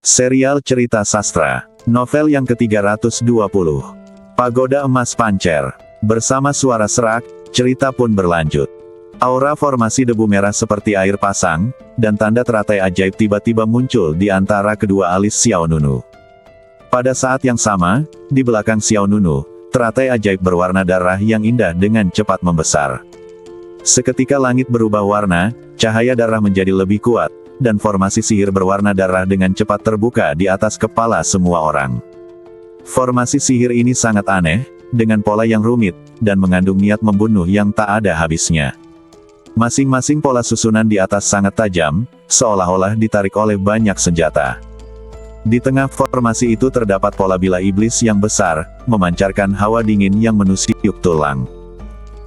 Serial cerita sastra, novel yang ke-320. Pagoda Emas Pancer. Bersama suara serak, cerita pun berlanjut. Aura formasi debu merah seperti air pasang, dan tanda teratai ajaib tiba-tiba muncul di antara kedua alis Xiao Nunu. Pada saat yang sama, di belakang Xiao Nunu, teratai ajaib berwarna darah yang indah dengan cepat membesar. Seketika langit berubah warna, cahaya darah menjadi lebih kuat, dan formasi sihir berwarna darah dengan cepat terbuka di atas kepala semua orang. Formasi sihir ini sangat aneh, dengan pola yang rumit, dan mengandung niat membunuh yang tak ada habisnya. Masing-masing pola susunan di atas sangat tajam, seolah-olah ditarik oleh banyak senjata. Di tengah formasi itu terdapat pola bila iblis yang besar, memancarkan hawa dingin yang menusuk tulang.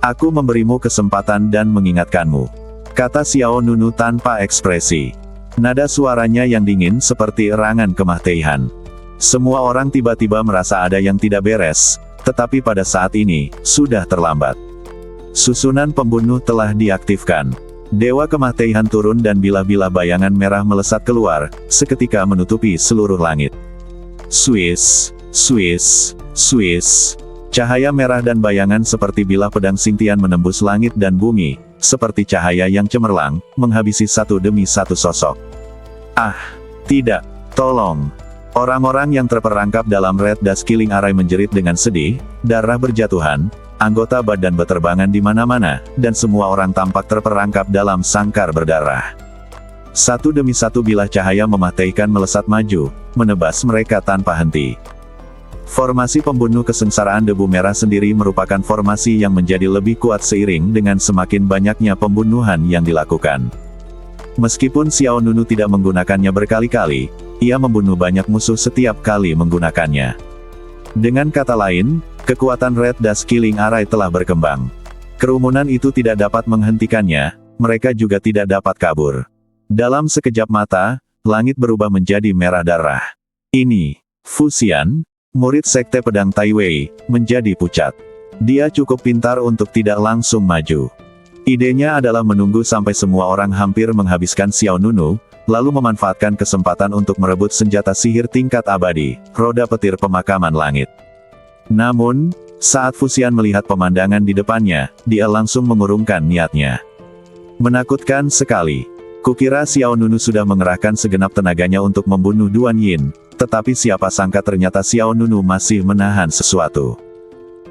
"Aku memberimu kesempatan dan mengingatkanmu," kata Xiao Nunu tanpa ekspresi. Nada suaranya yang dingin seperti erangan kematian. Semua orang tiba-tiba merasa ada yang tidak beres, tetapi pada saat ini, sudah terlambat. Susunan pembunuh telah diaktifkan. Dewa kematian turun dan bilah-bilah bayangan merah melesat keluar, seketika menutupi seluruh langit. Swiss, Swiss, Swiss. Cahaya merah dan bayangan seperti bilah pedang Xingtian menembus langit dan bumi, seperti cahaya yang cemerlang, menghabisi satu demi satu sosok. "Ah, tidak, tolong!" Orang-orang yang terperangkap dalam Red Dust Killing Array menjerit dengan sedih, darah berjatuhan, anggota badan berterbangan di mana-mana, dan semua orang tampak terperangkap dalam sangkar berdarah. Satu demi satu bilah cahaya mematikan melesat maju, menebas mereka tanpa henti. Formasi pembunuh kesengsaraan debu merah sendiri merupakan formasi yang menjadi lebih kuat seiring dengan semakin banyaknya pembunuhan yang dilakukan. Meskipun Xiao Nunu tidak menggunakannya berkali-kali, ia membunuh banyak musuh setiap kali menggunakannya. Dengan kata lain, kekuatan Red Dust Killing Array telah berkembang. Kerumunan itu tidak dapat menghentikannya, mereka juga tidak dapat kabur. Dalam sekejap mata, langit berubah menjadi merah darah. Ini, Fuxian, murid sekte pedang Tai Wei, menjadi pucat. Dia cukup pintar untuk tidak langsung maju. Idenya adalah menunggu sampai semua orang hampir menghabiskan Xiao Nunu, lalu memanfaatkan kesempatan untuk merebut senjata sihir tingkat abadi, roda petir pemakaman langit. Namun, saat Fuxian melihat pemandangan di depannya, dia langsung mengurungkan niatnya. Menakutkan sekali. Kukira Xiao Nunu sudah mengerahkan segenap tenaganya untuk membunuh Duan Yin, tetapi siapa sangka ternyata Xiao Nunu masih menahan sesuatu.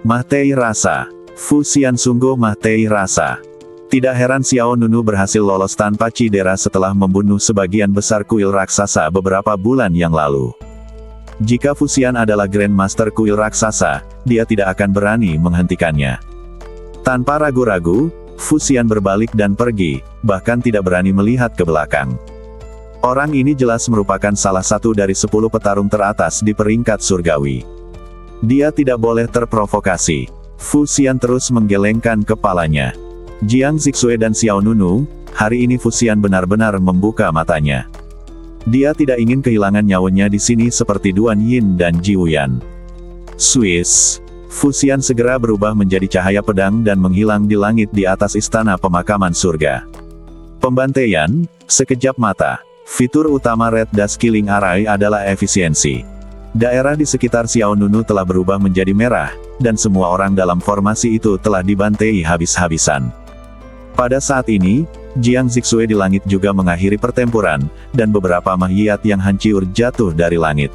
Mahtei rasa. Fuxian sungguh mahtei rasa. Tidak heran Xiao Nunu berhasil lolos tanpa cedera setelah membunuh sebagian besar kuil raksasa beberapa bulan yang lalu. Jika Fuxian adalah Grandmaster kuil raksasa, dia tidak akan berani menghentikannya. Tanpa ragu-ragu, Fuxian berbalik dan pergi, bahkan tidak berani melihat ke belakang. Orang ini jelas merupakan salah satu dari 10 petarung teratas di peringkat surgawi. Dia tidak boleh terprovokasi. Fuxian terus menggelengkan kepalanya. Jiang Zixue dan Xiao Nunu, hari ini Fuxian benar-benar membuka matanya. Dia tidak ingin kehilangan nyawanya di sini seperti Duan Yin dan Ji Wuyan. Swiss. Fuxian segera berubah menjadi cahaya pedang dan menghilang di langit di atas istana pemakaman surga. Pembantaian, sekejap mata. Fitur utama Red Dust Killing Array adalah efisiensi. Daerah di sekitar Xiao Nunu telah berubah menjadi merah, dan semua orang dalam formasi itu telah dibantai habis-habisan. Pada saat ini, Jiang Zixue di langit juga mengakhiri pertempuran, dan beberapa mahyat yang hancur jatuh dari langit.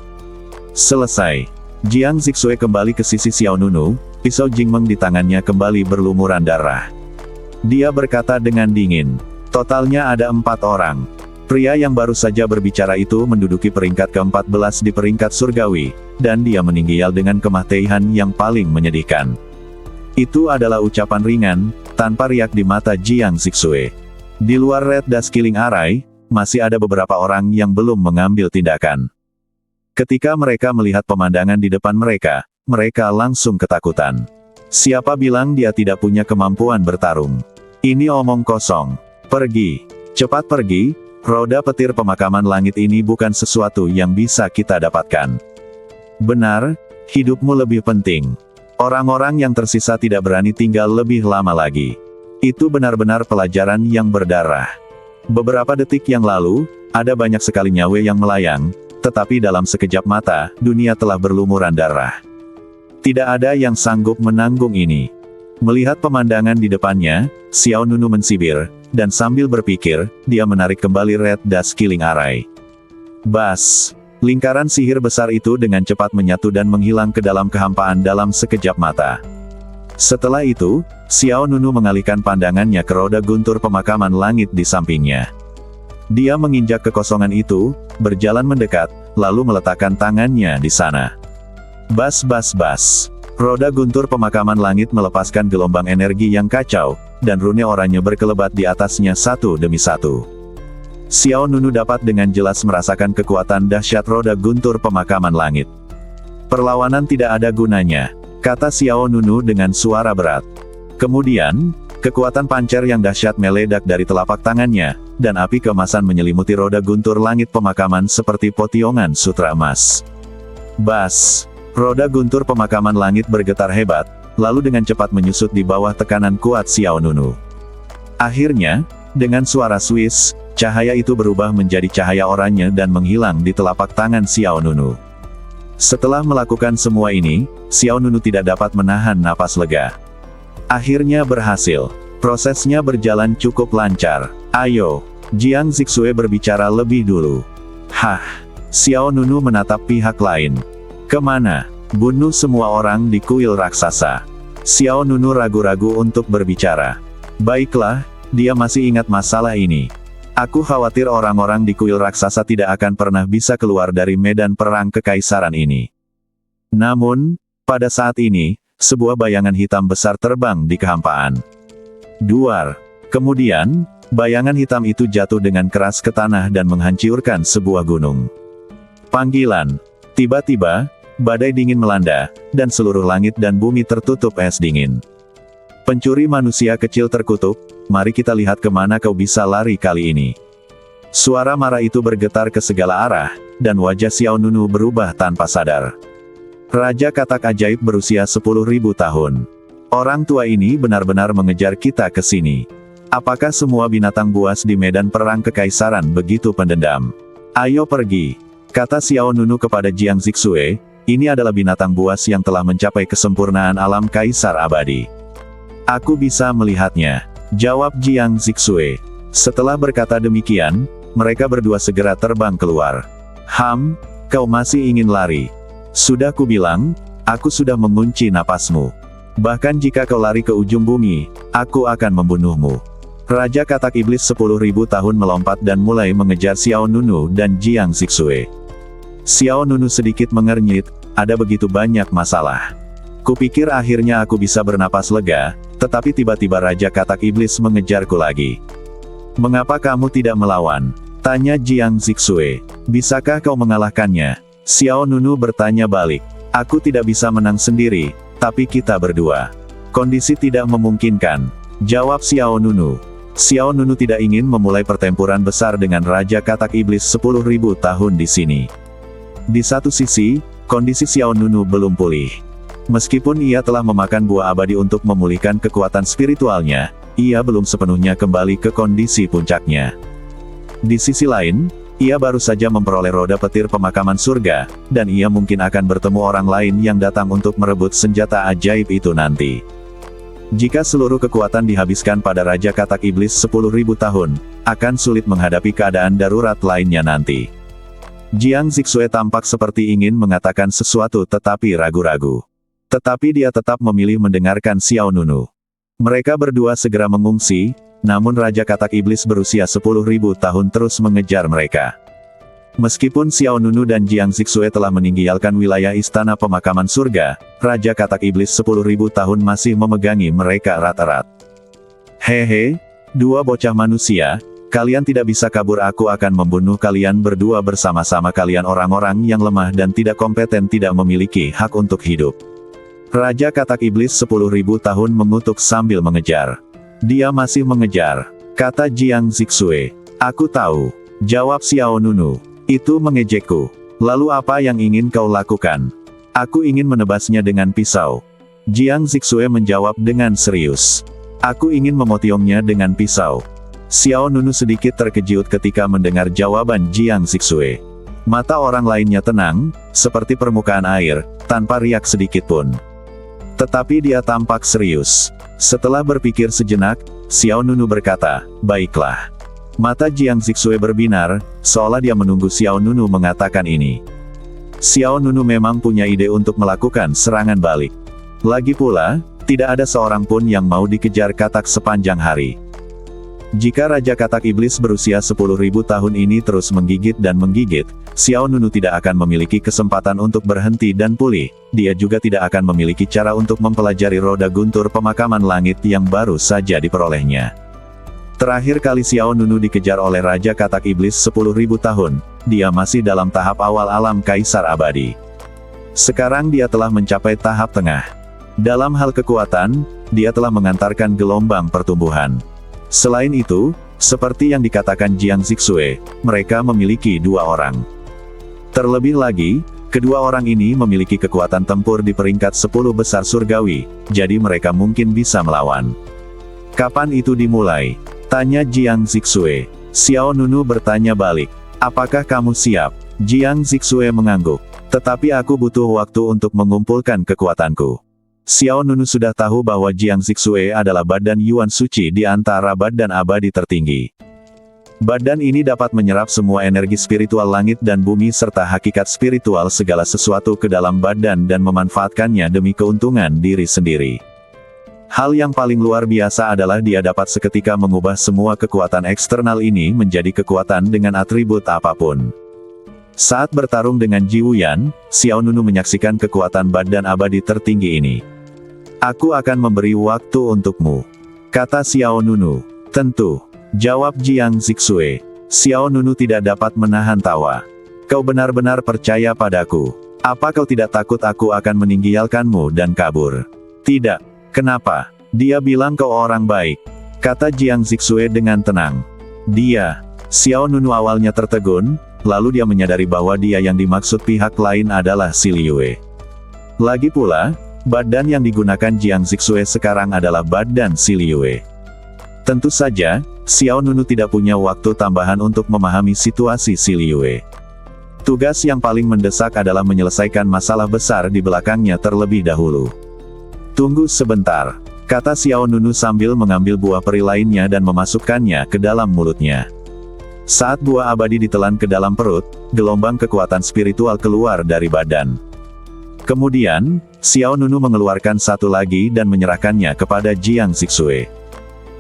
Selesai. Jiang Zixue kembali ke sisi Xiao Nunu, pisau Jingmeng di tangannya kembali berlumuran darah. Dia berkata dengan dingin, "Totalnya ada 4 orang. Pria yang baru saja berbicara itu menduduki peringkat ke-14 di peringkat surgawi, dan dia meninggal dengan kematian yang paling menyedihkan." Itu adalah ucapan ringan, tanpa riak di mata Jiang Zixue. Di luar Red Dust Killing Array, masih ada beberapa orang yang belum mengambil tindakan. Ketika mereka melihat pemandangan di depan mereka, mereka langsung ketakutan. Siapa bilang dia tidak punya kemampuan bertarung? Ini omong kosong. Pergi. Cepat pergi. Roda petir pemakaman langit ini bukan sesuatu yang bisa kita dapatkan. Benar, hidupmu lebih penting. Orang-orang yang tersisa tidak berani tinggal lebih lama lagi. Itu benar-benar pelajaran yang berdarah. Beberapa detik yang lalu, ada banyak sekali nyawa yang melayang, tetapi dalam sekejap mata, dunia telah berlumuran darah. Tidak ada yang sanggup menanggung ini. Melihat pemandangan di depannya, Xiao Nunu mensibir, dan sambil berpikir, dia menarik kembali Red Dust Killing Array. Bas! Lingkaran sihir besar itu dengan cepat menyatu dan menghilang ke dalam kehampaan dalam sekejap mata. Setelah itu, Xiao Nunu mengalihkan pandangannya ke roda guntur pemakaman langit di sampingnya. Dia menginjak kekosongan itu, berjalan mendekat, lalu meletakkan tangannya di sana. Bas bas bas. Roda guntur pemakaman langit melepaskan gelombang energi yang kacau, dan rune oranye berkelebat di atasnya satu demi satu. Xiao Nunu dapat dengan jelas merasakan kekuatan dahsyat roda guntur pemakaman langit. Perlawanan tidak ada gunanya, kata Xiao Nunu dengan suara berat. Kemudian, kekuatan pancer yang dahsyat meledak dari telapak tangannya, dan api keemasan menyelimuti roda guntur langit pemakaman seperti potiongan sutra emas. Bas! Roda guntur pemakaman langit bergetar hebat, lalu dengan cepat menyusut di bawah tekanan kuat Xiao Nunu. Akhirnya, dengan suara Swiss, cahaya itu berubah menjadi cahaya oranye dan menghilang di telapak tangan Xiao Nunu. Setelah melakukan semua ini, Xiao Nunu tidak dapat menahan napas lega. Akhirnya berhasil. Prosesnya berjalan cukup lancar. Ayo, Jiang Zixue berbicara lebih dulu. Hah? Xiao Nunu menatap pihak lain. Kemana? Bunuh semua orang di kuil raksasa. Xiao Nunu ragu-ragu untuk berbicara. Baiklah, dia masih ingat masalah ini. Aku khawatir orang-orang di kuil raksasa tidak akan pernah bisa keluar dari medan perang kekaisaran ini. Namun, pada saat ini, sebuah bayangan hitam besar terbang di kehampaan. Duar. Kemudian, bayangan hitam itu jatuh dengan keras ke tanah dan menghancurkan sebuah gunung. Panggilan. Tiba-tiba, badai dingin melanda, dan seluruh langit dan bumi tertutup es dingin. Pencuri manusia kecil terkutuk, mari kita lihat kemana kau bisa lari kali ini. Suara marah itu bergetar ke segala arah, dan wajah Xiao Nunu berubah tanpa sadar. Raja katak ajaib berusia 10.000 tahun. Orang tua ini benar-benar mengejar kita ke sini. Apakah semua binatang buas di medan perang kekaisaran begitu pendendam? Ayo pergi, kata Xiao Nunu kepada Jiang Zixue, ini adalah binatang buas yang telah mencapai kesempurnaan alam kaisar abadi. Aku bisa melihatnya, jawab Jiang Zixue. Setelah berkata demikian, mereka berdua segera terbang keluar. Kau masih ingin lari? Sudah kubilang, aku sudah mengunci napasmu. Bahkan jika kau lari ke ujung bumi, aku akan membunuhmu. Raja katak iblis 10.000 tahun melompat dan mulai mengejar Xiao Nunu dan Jiang Zixue. Xiao Nunu sedikit mengernyit, ada begitu banyak masalah. Kupikir akhirnya aku bisa bernapas lega, tetapi tiba-tiba Raja katak iblis mengejarku lagi. Mengapa kamu tidak melawan? Tanya Jiang Zixue. Bisakah kau mengalahkannya? Xiao Nunu bertanya balik. Aku tidak bisa menang sendiri, tapi kita berdua. Kondisi tidak memungkinkan, jawab Xiao Nunu. Xiao Nunu tidak ingin memulai pertempuran besar dengan Raja katak iblis 10.000 tahun di sini. Di satu sisi, kondisi Xiao Nunu belum pulih. Meskipun ia telah memakan buah abadi untuk memulihkan kekuatan spiritualnya, ia belum sepenuhnya kembali ke kondisi puncaknya. Di sisi lain, ia baru saja memperoleh roda petir pemakaman surga, dan ia mungkin akan bertemu orang lain yang datang untuk merebut senjata ajaib itu nanti. Jika seluruh kekuatan dihabiskan pada Raja katak iblis 10.000 tahun, akan sulit menghadapi keadaan darurat lainnya nanti. Jiang Zixue tampak seperti ingin mengatakan sesuatu tetapi ragu-ragu. Tetapi dia tetap memilih mendengarkan Xiao Nunu. Mereka berdua segera mengungsi, namun Raja katak iblis berusia 10.000 tahun terus mengejar mereka. Meskipun Xiao Nunu dan Jiang Zixue telah meninggalkan wilayah istana pemakaman surga, Raja katak iblis 10.000 tahun masih memegangi mereka erat-erat. Hehe, dua bocah manusia, kalian tidak bisa kabur, aku akan membunuh kalian berdua bersama-sama, kalian orang-orang yang lemah dan tidak kompeten, tidak memiliki hak untuk hidup. Raja katak iblis 10.000 tahun mengutuk sambil mengejar. Dia masih mengejar, kata Jiang Zixue. Aku tahu, jawab Xiao Nunu. Itu mengejekku. Lalu apa yang ingin kau lakukan? Aku ingin menebasnya dengan pisau. Jiang Zixue menjawab dengan serius. Aku ingin memotiongnya dengan pisau. Xiao Nunu sedikit terkejut ketika mendengar jawaban Jiang Zixue. Mata orang lainnya tenang, seperti permukaan air, tanpa riak sedikit pun. Tetapi dia tampak serius. Setelah berpikir sejenak, Xiao Nunu berkata, "Baiklah." Mata Jiang Zixue berbinar, seolah dia menunggu Xiao Nunu mengatakan ini. Xiao Nunu memang punya ide untuk melakukan serangan balik. Lagi pula, tidak ada seorang pun yang mau dikejar katak sepanjang hari. Jika Raja Katak Iblis berusia 10.000 tahun ini terus menggigit dan menggigit, Xiao Nunu tidak akan memiliki kesempatan untuk berhenti dan pulih. Dia juga tidak akan memiliki cara untuk mempelajari roda guntur pemakaman langit yang baru saja diperolehnya. Terakhir kali Xiao Nunu dikejar oleh Raja Katak Iblis 10.000 tahun, dia masih dalam tahap awal alam Kaisar Abadi. Sekarang dia telah mencapai tahap tengah. Dalam hal kekuatan, dia telah mengantarkan gelombang pertumbuhan. Selain itu, seperti yang dikatakan Jiang Zixue, mereka memiliki 2 orang. Terlebih lagi, kedua orang ini memiliki kekuatan tempur di peringkat 10 besar surgawi, jadi mereka mungkin bisa melawan. Kapan itu dimulai? Tanya Jiang Zixue. Xiao Nunu bertanya balik. Apakah kamu siap? Jiang Zixue mengangguk. Tetapi aku butuh waktu untuk mengumpulkan kekuatanku. Xiao Nunu sudah tahu bahwa Jiang Zixue adalah badan Yuan Suci di antara badan abadi tertinggi. Badan ini dapat menyerap semua energi spiritual langit dan bumi serta hakikat spiritual segala sesuatu ke dalam badan dan memanfaatkannya demi keuntungan diri sendiri. Hal yang paling luar biasa adalah dia dapat seketika mengubah semua kekuatan eksternal ini menjadi kekuatan dengan atribut apapun. Saat bertarung dengan Ji Wuyan, Xiao Nunu menyaksikan kekuatan badan abadi tertinggi ini. "Aku akan memberi waktu untukmu," kata Xiao Nunu. "Tentu," jawab Jiang Zixue. Xiao Nunu tidak dapat menahan tawa. "Kau benar-benar percaya padaku? Apa kau tidak takut aku akan meninggalkanmu dan kabur?" "Tidak." "Kenapa?" "Dia bilang kau orang baik," kata Jiang Zixue dengan tenang. "Dia." Xiao Nunu awalnya tertegun, lalu dia menyadari bahwa dia yang dimaksud pihak lain adalah Si Liyue. Lagi pula, badan yang digunakan Jiang Zixue sekarang adalah badan Si Liyue. Tentu saja, Xiao Nunu tidak punya waktu tambahan untuk memahami situasi Si Liyue. Tugas yang paling mendesak adalah menyelesaikan masalah besar di belakangnya terlebih dahulu. "Tunggu sebentar," kata Xiao Nunu sambil mengambil buah peri lainnya dan memasukkannya ke dalam mulutnya. Saat buah abadi ditelan ke dalam perut, gelombang kekuatan spiritual keluar dari badan. Kemudian, Xiao Nunu mengeluarkan satu lagi dan menyerahkannya kepada Jiang Zixue.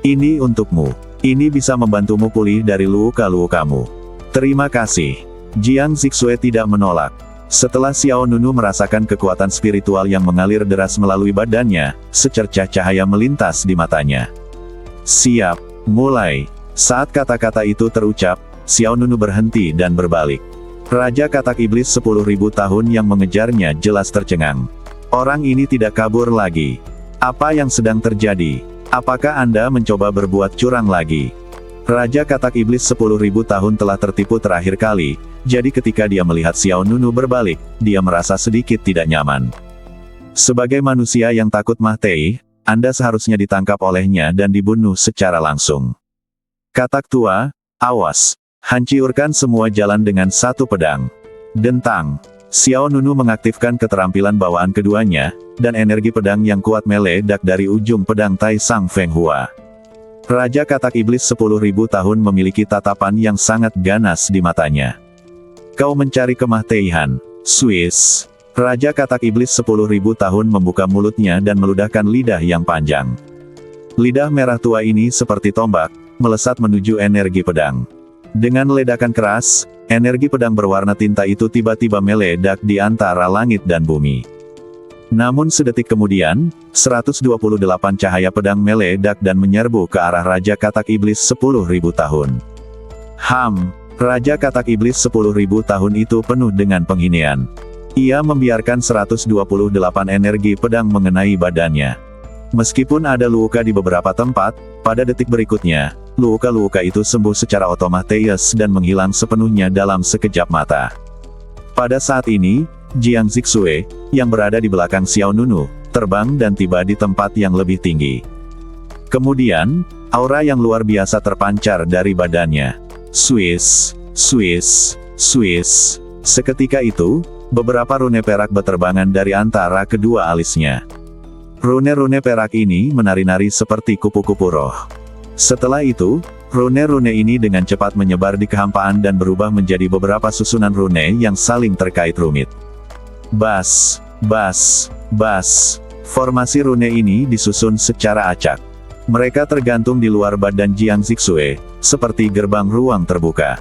"Ini untukmu. Ini bisa membantumu pulih dari luka-lukamu." "Terima kasih." Jiang Zixue tidak menolak. Setelah Xiao Nunu merasakan kekuatan spiritual yang mengalir deras melalui badannya, secercah cahaya melintas di matanya. "Siap, mulai." Saat kata-kata itu terucap, Xiao Nunu berhenti dan berbalik. Raja Katak Iblis 10.000 tahun yang mengejarnya jelas tercengang. Orang ini tidak kabur lagi. Apa yang sedang terjadi? Apakah Anda mencoba berbuat curang lagi? Raja Katak Iblis 10.000 tahun telah tertipu terakhir kali, jadi ketika dia melihat Xiao Nunu berbalik, dia merasa sedikit tidak nyaman. Sebagai manusia yang takut mati, Anda seharusnya ditangkap olehnya dan dibunuh secara langsung. Katak tua, awas. Hancurkan semua jalan dengan satu pedang. Dentang. Xiao Nunu mengaktifkan keterampilan bawaan keduanya, dan energi pedang yang kuat meledak dari ujung pedang Tai Sang Feng Hua. Raja Katak Iblis 10.000 tahun memiliki tatapan yang sangat ganas di matanya. "Kau mencari kematian." Swiss. Raja Katak Iblis 10.000 tahun membuka mulutnya dan meludahkan lidah yang panjang. Lidah merah tua ini seperti tombak, melesat menuju energi pedang. Dengan ledakan keras, energi pedang berwarna tinta itu tiba-tiba meledak di antara langit dan bumi. Namun sedetik kemudian, 128 cahaya pedang meledak dan menyerbu ke arah Raja Katak Iblis 10.000 tahun. Raja Katak Iblis 10.000 tahun itu penuh dengan penghinaan. Ia membiarkan 128 energi pedang mengenai badannya. Meskipun ada luka di beberapa tempat, pada detik berikutnya, luka-luka itu sembuh secara otomatis dan menghilang sepenuhnya dalam sekejap mata. Pada saat ini, Jiang Zixue, yang berada di belakang Xiao Nunu, terbang dan tiba di tempat yang lebih tinggi. Kemudian, aura yang luar biasa terpancar dari badannya. Swiss, swiss, swiss. Seketika itu, beberapa rune perak berterbangan dari antara kedua alisnya. Rune-rune perak ini menari-nari seperti kupu-kupu roh. Setelah itu, rune-rune ini dengan cepat menyebar di kehampaan dan berubah menjadi beberapa susunan rune yang saling terkait rumit. Bas, bas, bas. Formasi rune ini disusun secara acak. Mereka tergantung di luar badan Jiang Zixue, seperti gerbang ruang terbuka.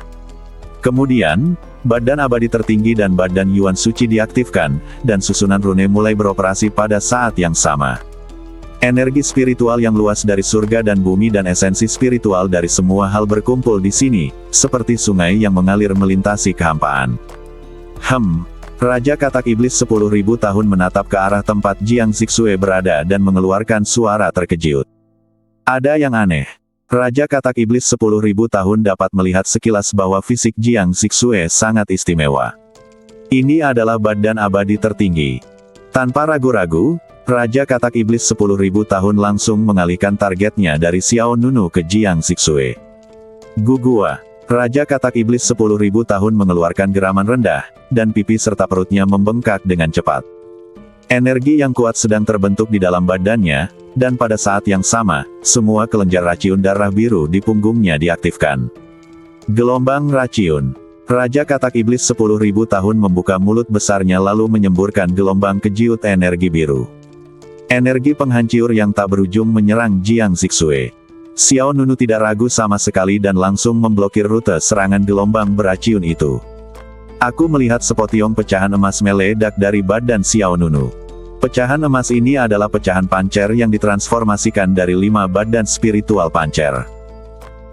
Kemudian, badan abadi tertinggi dan badan Yuan Suci diaktifkan, dan susunan rune mulai beroperasi pada saat yang sama. Energi spiritual yang luas dari surga dan bumi dan esensi spiritual dari semua hal berkumpul di sini, seperti sungai yang mengalir melintasi kehampaan. Raja Katak Iblis 10.000 tahun menatap ke arah tempat Jiang Zixue berada dan mengeluarkan suara terkejut. Ada yang aneh. Raja Katak Iblis 10.000 tahun dapat melihat sekilas bahwa fisik Jiang Zixue sangat istimewa. Ini adalah badan abadi tertinggi. Tanpa ragu-ragu, Raja Katak Iblis 10.000 tahun langsung mengalihkan targetnya dari Xiao Nunu ke Jiang Zixue. Gugua. Raja Katak Iblis 10.000 tahun mengeluarkan geraman rendah, dan pipi serta perutnya membengkak dengan cepat. Energi yang kuat sedang terbentuk di dalam badannya, dan pada saat yang sama, semua kelenjar raciun darah biru di punggungnya diaktifkan. Gelombang raciun. Raja Katak Iblis 10.000 tahun membuka mulut besarnya lalu menyemburkan gelombang kejiut energi biru. Energi penghancur yang tak berujung menyerang Jiang Zixue. Xiao Nunu tidak ragu sama sekali dan langsung memblokir rute serangan gelombang beraciun itu. Aku melihat sepotiong pecahan emas meledak dari badan Xiao Nunu. Pecahan emas ini adalah pecahan pancer yang ditransformasikan dari 5 badan spiritual pancer.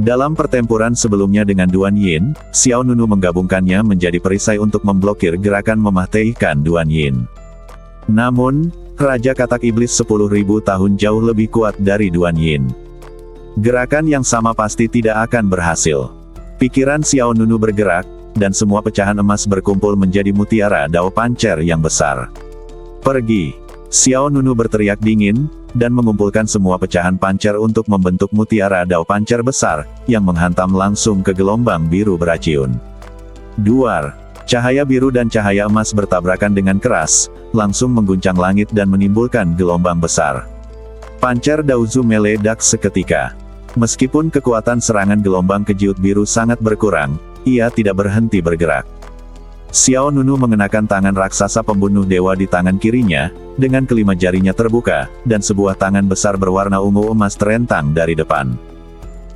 Dalam pertempuran sebelumnya dengan Duan Yin, Xiao Nunu menggabungkannya menjadi perisai untuk memblokir gerakan memahtehikan Duan Yin. Namun, Raja Katak Iblis 10.000 tahun jauh lebih kuat dari Duan Yin. Gerakan yang sama pasti tidak akan berhasil. Pikiran Xiao Nunu bergerak, dan semua pecahan emas berkumpul menjadi mutiara dao pancer yang besar. Pergi! Xiao Nunu berteriak dingin, dan mengumpulkan semua pecahan pancer untuk membentuk mutiara dao pancer besar, yang menghantam langsung ke gelombang biru beraciun. Duar! Cahaya biru dan cahaya emas bertabrakan dengan keras, langsung mengguncang langit dan menimbulkan gelombang besar. Pancer Daozu meledak seketika. Meskipun kekuatan serangan gelombang kejiut biru sangat berkurang, ia tidak berhenti bergerak. Xiao Nunu mengenakan tangan raksasa pembunuh dewa di tangan kirinya, dengan kelima jarinya terbuka, dan sebuah tangan besar berwarna ungu emas terentang dari depan.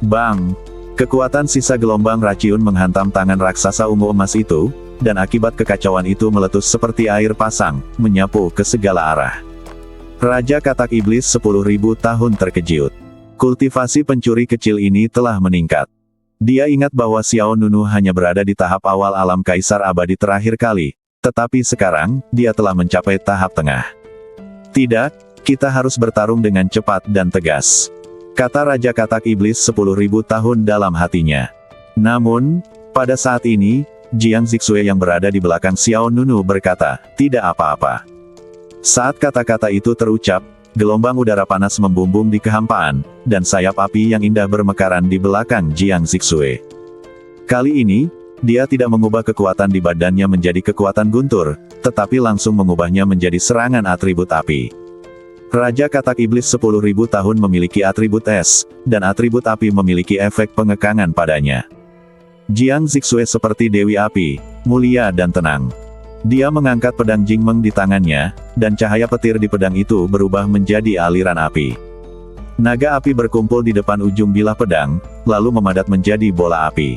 Bang! Kekuatan sisa gelombang raciun menghantam tangan raksasa ungu emas itu, dan akibat kekacauan itu meletus seperti air pasang, menyapu ke segala arah. Raja Katak Iblis 10.000 tahun terkejut. Kultivasi pencuri kecil ini telah meningkat. Dia ingat bahwa Xiao Nunu hanya berada di tahap awal alam kaisar abadi terakhir kali, tetapi sekarang, dia telah mencapai tahap tengah. Tidak, kita harus bertarung dengan cepat dan tegas, kata Raja Katak Iblis 10.000 tahun dalam hatinya. Namun, pada saat ini, Jiang Zixue yang berada di belakang Xiao Nunu berkata, tidak apa-apa. Saat kata-kata itu terucap, gelombang udara panas membumbung di kehampaan, dan sayap api yang indah bermekaran di belakang Jiang Zixue. Kali ini, dia tidak mengubah kekuatan di badannya menjadi kekuatan guntur, tetapi langsung mengubahnya menjadi serangan atribut api. Raja Katak Iblis 10.000 tahun memiliki atribut es, dan atribut api memiliki efek pengekangan padanya. Jiang Zixue seperti Dewi Api, mulia dan tenang. Dia mengangkat pedang Jingmeng di tangannya, dan cahaya petir di pedang itu berubah menjadi aliran api. Naga api berkumpul di depan ujung bilah pedang, lalu memadat menjadi bola api.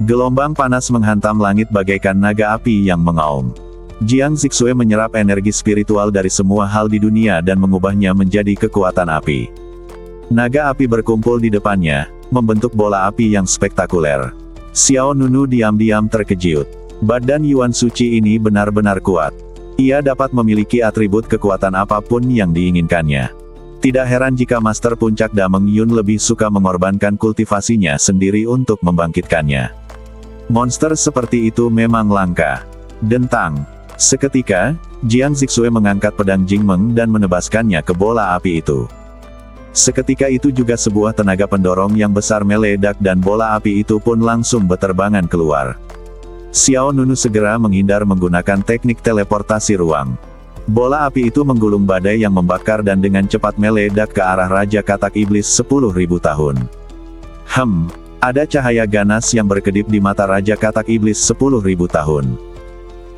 Gelombang panas menghantam langit bagaikan naga api yang mengaum. Jiang Zixue menyerap energi spiritual dari semua hal di dunia dan mengubahnya menjadi kekuatan api. Naga api berkumpul di depannya, membentuk bola api yang spektakuler. Xiao Nunu diam-diam terkejut. Badan Yuan Suci ini benar-benar kuat. Ia dapat memiliki atribut kekuatan apapun yang diinginkannya. Tidak heran jika Master Puncak Dameng Yun lebih suka mengorbankan kultivasinya sendiri untuk membangkitkannya. Monster seperti itu memang langka. Dentang. Seketika, Jiang Zixue mengangkat pedang Jingmeng dan menebaskannya ke bola api itu. Seketika itu juga sebuah tenaga pendorong yang besar meledak dan bola api itu pun langsung berterbangan keluar. Xiao Nunu segera menghindar menggunakan teknik teleportasi ruang. Bola api itu menggulung badai yang membakar dan dengan cepat meledak ke arah Raja Katak Iblis 10.000 tahun. Ada cahaya ganas yang berkedip di mata Raja Katak Iblis 10.000 tahun.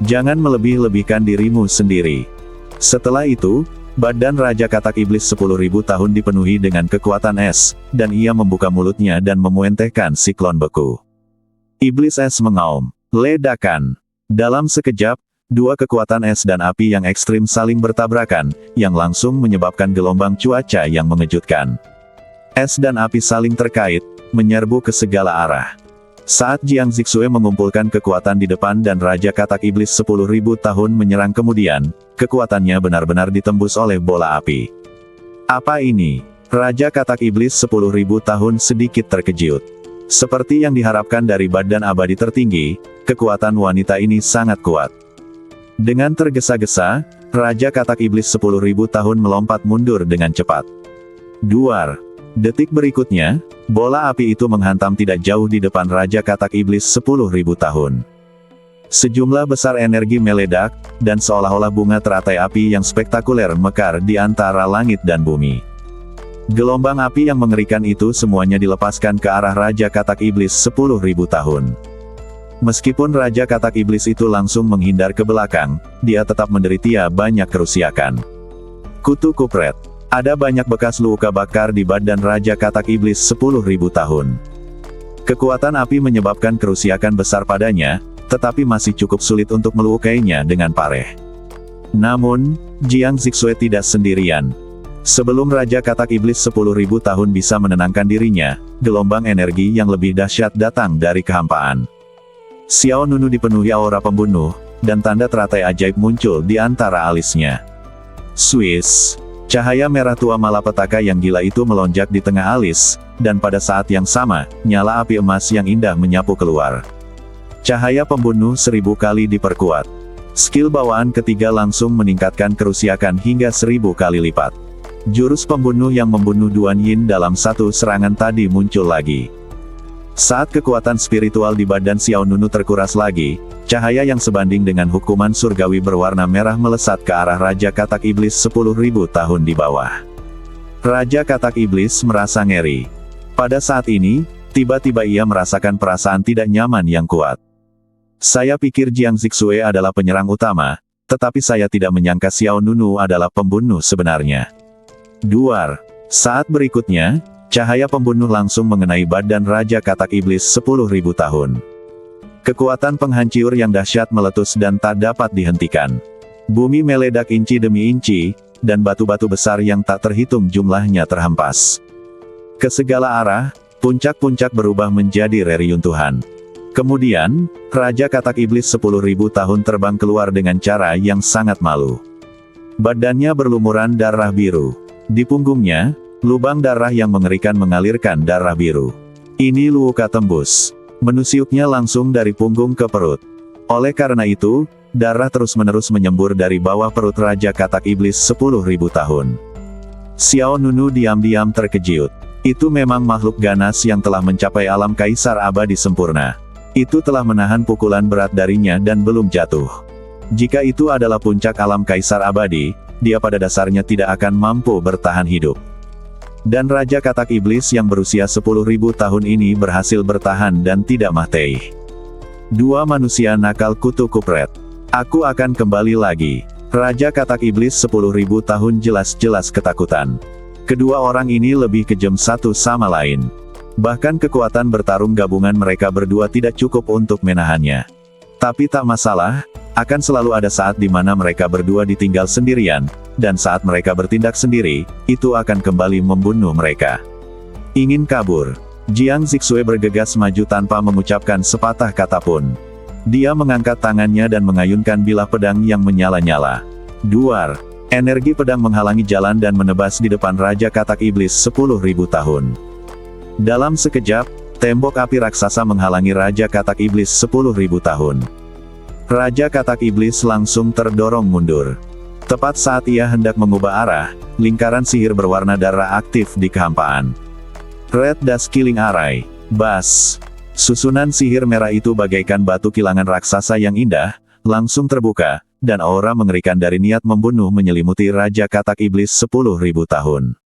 Jangan melebih-lebihkan dirimu sendiri. Setelah itu, badan Raja Katak Iblis 10.000 tahun dipenuhi dengan kekuatan es, dan ia membuka mulutnya dan memuentehkan siklon beku. Iblis es mengaum. Ledakan. Dalam sekejap, dua kekuatan es dan api yang ekstrim saling bertabrakan, yang langsung menyebabkan gelombang cuaca yang mengejutkan. Es dan api saling terkait, menyerbu ke segala arah. Saat Jiang Zixue mengumpulkan kekuatan di depan dan Raja Katak Iblis 10.000 tahun menyerang kemudian, kekuatannya benar-benar ditembus oleh bola api. Apa ini? Raja Katak Iblis 10.000 tahun sedikit terkejut. Seperti yang diharapkan dari badan abadi tertinggi, kekuatan wanita ini sangat kuat. Dengan tergesa-gesa, Raja Katak Iblis 10.000 tahun melompat mundur dengan cepat. Duar. Detik berikutnya, bola api itu menghantam tidak jauh di depan Raja Katak Iblis 10.000 tahun. Sejumlah besar energi meledak, dan seolah-olah bunga teratai api yang spektakuler mekar di antara langit dan bumi. Gelombang api yang mengerikan itu semuanya dilepaskan ke arah Raja Katak Iblis 10.000 tahun. Meskipun Raja Katak Iblis itu langsung menghindar ke belakang, dia tetap menderita banyak kerusakan. Kutu kupret. Ada banyak bekas luka bakar di badan Raja Katak Iblis 10.000 tahun. Kekuatan api menyebabkan kerusakan besar padanya, tetapi masih cukup sulit untuk melukainya dengan pareh. Namun, Jiang Zixue tidak sendirian. Sebelum Raja Katak Iblis 10.000 tahun bisa menenangkan dirinya, gelombang energi yang lebih dahsyat datang dari kehampaan. Xiao Nunu dipenuhi aura pembunuh, dan tanda teratai ajaib muncul di antara alisnya. Swiss. Cahaya merah tua malapetaka yang gila itu melonjak di tengah alis, dan pada saat yang sama, nyala api emas yang indah menyapu keluar. Cahaya pembunuh 1000 kali diperkuat. Skill bawaan ketiga langsung meningkatkan kerusakan hingga 1000 kali lipat. Jurus pembunuh yang membunuh Duan Yin dalam satu serangan tadi muncul lagi. Saat kekuatan spiritual di badan Xiao Nunu terkuras lagi, cahaya yang sebanding dengan hukuman surgawi berwarna merah melesat ke arah Raja Katak Iblis 10.000 tahun di bawah. Raja Katak Iblis merasa ngeri. Pada saat ini, tiba-tiba ia merasakan perasaan tidak nyaman yang kuat. Saya pikir Jiang Zixue adalah penyerang utama, tetapi saya tidak menyangka Xiao Nunu adalah pembunuh sebenarnya. Duar. Saat berikutnya, cahaya pembunuh langsung mengenai badan Raja Katak Iblis 10.000 tahun. Kekuatan penghancur yang dahsyat meletus dan tak dapat dihentikan. Bumi meledak inci demi inci, dan batu-batu besar yang tak terhitung jumlahnya terhempas. Ke segala arah, puncak-puncak berubah menjadi reruntuhan. Kemudian, Raja Katak Iblis 10.000 tahun terbang keluar dengan cara yang sangat malu. Badannya berlumuran darah biru. Di punggungnya, lubang darah yang mengerikan mengalirkan darah biru. Ini luka tembus. Menusiuknya langsung dari punggung ke perut. Oleh karena itu, darah terus-menerus menyembur dari bawah perut Raja Katak Iblis 10.000 tahun. Xiao Nunu diam-diam terkejut. Itu memang makhluk ganas yang telah mencapai alam kaisar abadi sempurna. Itu telah menahan pukulan berat darinya dan belum jatuh. Jika itu adalah puncak alam kaisar abadi, dia pada dasarnya tidak akan mampu bertahan hidup. Dan Raja Katak Iblis yang berusia 10.000 tahun ini berhasil bertahan dan tidak mati. Dua manusia nakal kutu kupret. Aku akan kembali lagi. Raja Katak Iblis 10.000 tahun jelas-jelas ketakutan. Kedua orang ini lebih kejam satu sama lain. Bahkan kekuatan bertarung gabungan mereka berdua tidak cukup untuk menahannya. Tapi tak masalah, akan selalu ada saat di mana mereka berdua ditinggal sendirian, dan saat mereka bertindak sendiri, itu akan kembali membunuh mereka. Ingin kabur. Jiang Zixue bergegas maju tanpa mengucapkan sepatah kata pun. Dia mengangkat tangannya dan mengayunkan bilah pedang yang menyala-nyala. Duar. Energi pedang menghalangi jalan dan menebas di depan Raja Katak Iblis 10.000 tahun. Dalam sekejap, tembok api raksasa menghalangi Raja Katak Iblis 10.000 tahun. Raja Katak Iblis langsung terdorong mundur. Tepat saat ia hendak mengubah arah, lingkaran sihir berwarna darah aktif di kehampaan. Red Dust Killing Array. Bas. Susunan sihir merah itu bagaikan batu kilangan raksasa yang indah, langsung terbuka, dan aura mengerikan dari niat membunuh menyelimuti Raja Katak Iblis 10.000 tahun.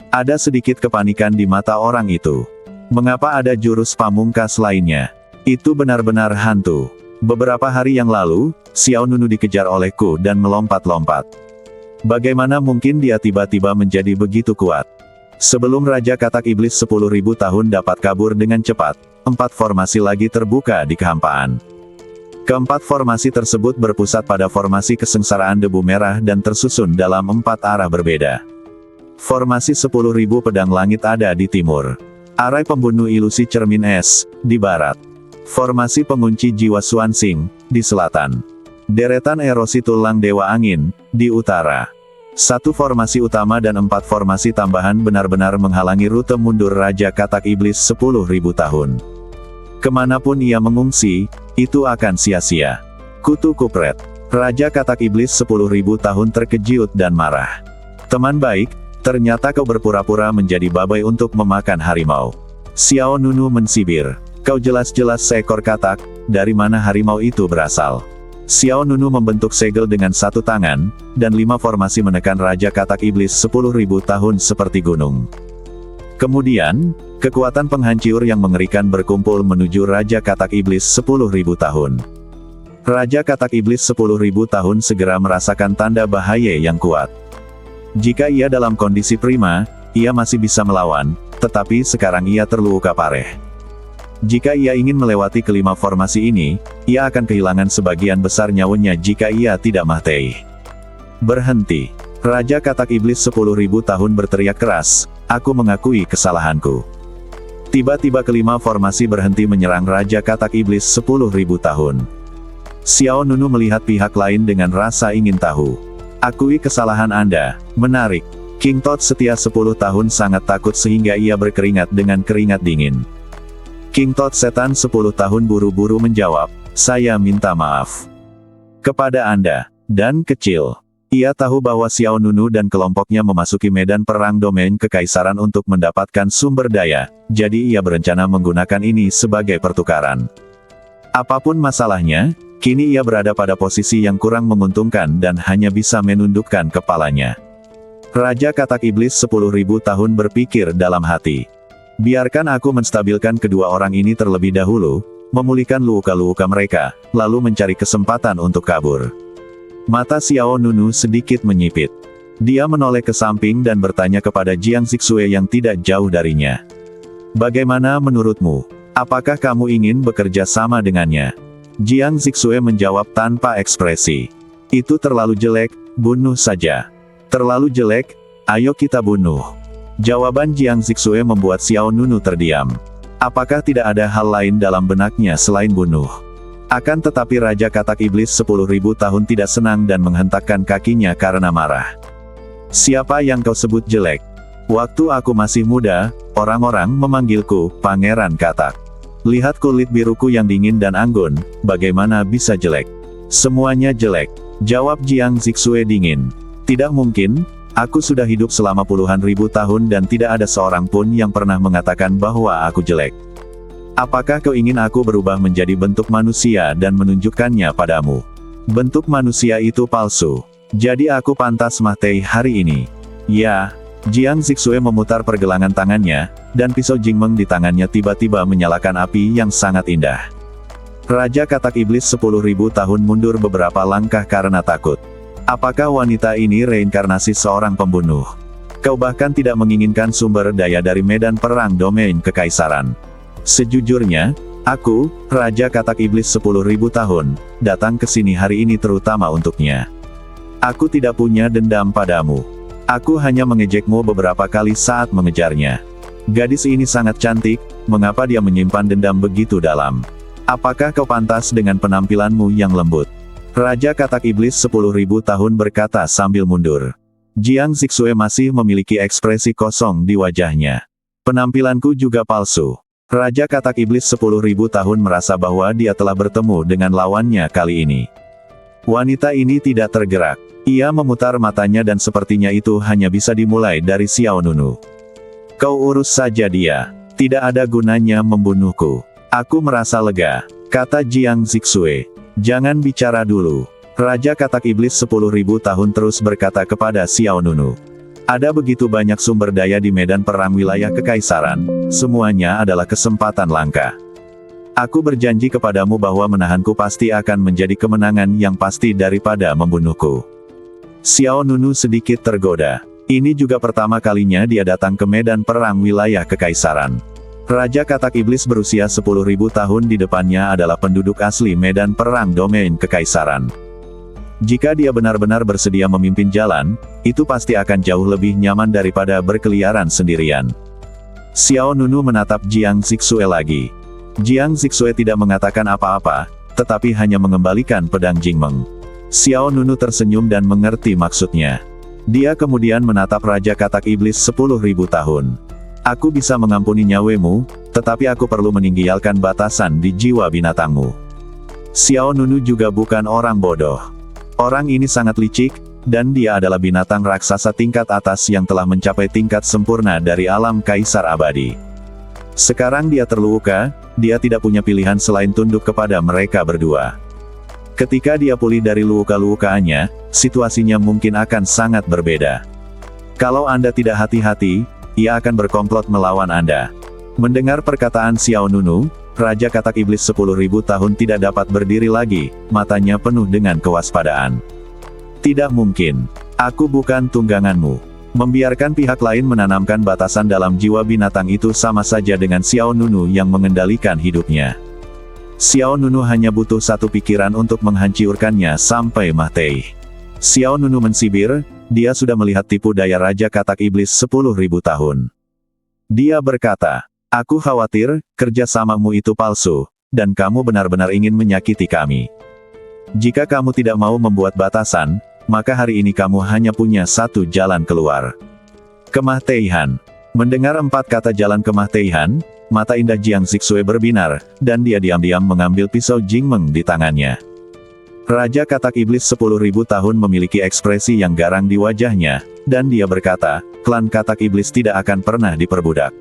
Ada sedikit kepanikan di mata orang itu. Mengapa ada jurus pamungkas lainnya? Itu benar-benar hantu. Beberapa hari yang lalu, Xiao Nunu dikejar olehku dan melompat-lompat. Bagaimana mungkin dia tiba-tiba menjadi begitu kuat? Sebelum Raja Katak Iblis 10.000 tahun dapat kabur dengan cepat, 4 formasi lagi terbuka di kehampaan. Keempat formasi tersebut berpusat pada formasi kesengsaraan debu merah dan tersusun dalam 4 arah berbeda. Formasi 10.000 pedang langit ada di timur. Arai pembunuh ilusi cermin es, di barat. Formasi pengunci jiwa Xuanxing, di selatan. Deretan erosi tulang dewa angin, di utara. 1 formasi utama dan 4 formasi tambahan benar-benar menghalangi rute mundur Raja Katak Iblis 10.000 tahun. Kemanapun ia mengungsi, itu akan sia-sia. Kutu kupret. Raja Katak Iblis 10.000 tahun terkejut dan marah. Teman baik, ternyata kau berpura-pura menjadi babai untuk memakan harimau. Xiao Nunu mensibir. Kau jelas-jelas seekor katak, dari mana harimau itu berasal? Xiao Nunu membentuk segel dengan 1 tangan, dan 5 formasi menekan Raja Katak Iblis 10.000 tahun seperti gunung. Kemudian, kekuatan penghancur yang mengerikan berkumpul menuju Raja Katak Iblis 10.000 tahun. Raja Katak Iblis 10.000 tahun segera merasakan tanda bahaya yang kuat. Jika ia dalam kondisi prima, ia masih bisa melawan, tetapi sekarang ia terluka parah. Jika ia ingin melewati kelima formasi ini, ia akan kehilangan sebagian besar nyawanya jika ia tidak mati. Berhenti. Raja Katak Iblis 10.000 tahun berteriak keras, aku mengakui kesalahanku. Tiba-tiba kelima formasi berhenti menyerang Raja Katak Iblis 10.000 tahun. Xiao Nunu melihat pihak lain dengan rasa ingin tahu. Akui kesalahan Anda. Menarik. King Tod setia 10 tahun sangat takut sehingga ia berkeringat dengan keringat dingin. King Tod setan 10 tahun buru-buru menjawab, saya minta maaf. Kepada Anda. Dan kecil. Ia tahu bahwa Xiao Nunu dan kelompoknya memasuki medan perang domain kekaisaran untuk mendapatkan sumber daya, jadi ia berencana menggunakan ini sebagai pertukaran. Apapun masalahnya, kini ia berada pada posisi yang kurang menguntungkan dan hanya bisa menundukkan kepalanya. Raja Katak Iblis 10.000 tahun berpikir dalam hati. Biarkan aku menstabilkan kedua orang ini terlebih dahulu, memulihkan luka-luka mereka, lalu mencari kesempatan untuk kabur. Mata Xiao Nunu sedikit menyipit. Dia menoleh ke samping dan bertanya kepada Jiang Zixue yang tidak jauh darinya. Bagaimana menurutmu? Apakah kamu ingin bekerja sama dengannya? Jiang Zixue menjawab tanpa ekspresi. Itu terlalu jelek, bunuh saja. Terlalu jelek, ayo kita bunuh. Jawaban Jiang Zixue membuat Xiao Nunu terdiam. Apakah tidak ada hal lain dalam benaknya selain bunuh? Akan tetapi Raja Katak Iblis 10.000 tahun tidak senang dan menghentakkan kakinya karena marah. Siapa yang kau sebut jelek? Waktu aku masih muda, orang-orang memanggilku Pangeran Katak. Lihat kulit biruku yang dingin dan anggun, bagaimana bisa jelek? Semuanya jelek. Jawab Jiang Zixue dingin. Tidak mungkin, aku sudah hidup selama puluhan ribu tahun dan tidak ada seorang pun yang pernah mengatakan bahwa aku jelek. Apakah kau ingin aku berubah menjadi bentuk manusia dan menunjukkannya padamu? Bentuk manusia itu palsu. Jadi aku pantas mati hari ini. Ya. Jiang Zixue memutar pergelangan tangannya, dan pisau Jingmeng di tangannya tiba-tiba menyalakan api yang sangat indah. Raja Katak Iblis 10.000 tahun mundur beberapa langkah karena takut. Apakah wanita ini reinkarnasi seorang pembunuh? Kau bahkan tidak menginginkan sumber daya dari medan perang domain kekaisaran. Sejujurnya, aku, Raja Katak Iblis 10.000 tahun, datang ke sini hari ini terutama untuknya. Aku tidak punya dendam padamu. Aku hanya mengejekmu beberapa kali saat mengejarnya. Gadis ini sangat cantik, mengapa dia menyimpan dendam begitu dalam? Apakah kau pantas dengan penampilanmu yang lembut? Raja Katak Iblis 10.000 tahun berkata sambil mundur. Jiang Zixue masih memiliki ekspresi kosong di wajahnya. Penampilanku juga palsu. Raja Katak Iblis 10.000 tahun merasa bahwa dia telah bertemu dengan lawannya kali ini. Wanita ini tidak tergerak. Ia memutar matanya dan sepertinya itu hanya bisa dimulai dari Xiao Nunu. Kau urus saja dia. Tidak ada gunanya membunuhku. Aku merasa lega, kata Jiang Zixue. Jangan bicara dulu. Raja Katak Iblis 10.000 tahun terus berkata kepada Xiao Nunu. Ada begitu banyak sumber daya di medan perang wilayah kekaisaran, semuanya adalah kesempatan langka. Aku berjanji kepadamu bahwa menahanku pasti akan menjadi kemenangan yang pasti daripada membunuhku. Xiao Nunu sedikit tergoda. Ini juga pertama kalinya dia datang ke medan perang wilayah kekaisaran. Raja Katak Iblis berusia 10.000 tahun di depannya adalah penduduk asli medan perang domain kekaisaran. Jika dia benar-benar bersedia memimpin jalan, itu pasti akan jauh lebih nyaman daripada berkeliaran sendirian. Xiao Nunu menatap Jiang Zixue lagi. Jiang Zixue tidak mengatakan apa-apa, tetapi hanya mengembalikan pedang Jingmeng. Xiao Nunu tersenyum dan mengerti maksudnya. Dia kemudian menatap Raja Katak Iblis 10.000 tahun. Aku bisa mengampuni nyawemu, tetapi aku perlu meninggalkan batasan di jiwa binatangmu. Xiao Nunu juga bukan orang bodoh. Orang ini sangat licik, dan dia adalah binatang raksasa tingkat atas yang telah mencapai tingkat sempurna dari alam kaisar abadi. Sekarang dia terluka, dia tidak punya pilihan selain tunduk kepada mereka berdua. Ketika dia pulih dari luka-lukaannya, situasinya mungkin akan sangat berbeda. Kalau Anda tidak hati-hati, ia akan berkomplot melawan Anda. Mendengar perkataan Xiao Nunu, Raja Katak Iblis 10.000 tahun tidak dapat berdiri lagi, matanya penuh dengan kewaspadaan. Tidak mungkin. Aku bukan tungganganmu. Membiarkan pihak lain menanamkan batasan dalam jiwa binatang itu sama saja dengan Xiao Nunu yang mengendalikan hidupnya. Xiao Nunu hanya butuh satu pikiran untuk menghancurkannya sampai mati. Xiao Nunu mensibir, dia sudah melihat tipu daya Raja Katak Iblis 10.000 tahun. Dia berkata, aku khawatir, kerjasamamu itu palsu, dan kamu benar-benar ingin menyakiti kami. Jika kamu tidak mau membuat batasan, maka hari ini kamu hanya punya satu jalan keluar. Kematian. Mendengar 4 kata jalan kematian, mata indah Jiang Zixue berbinar, dan dia diam-diam mengambil pisau Jingmeng di tangannya. Raja Katak Iblis 10.000 tahun memiliki ekspresi yang garang di wajahnya, dan dia berkata, klan Katak Iblis tidak akan pernah diperbudak.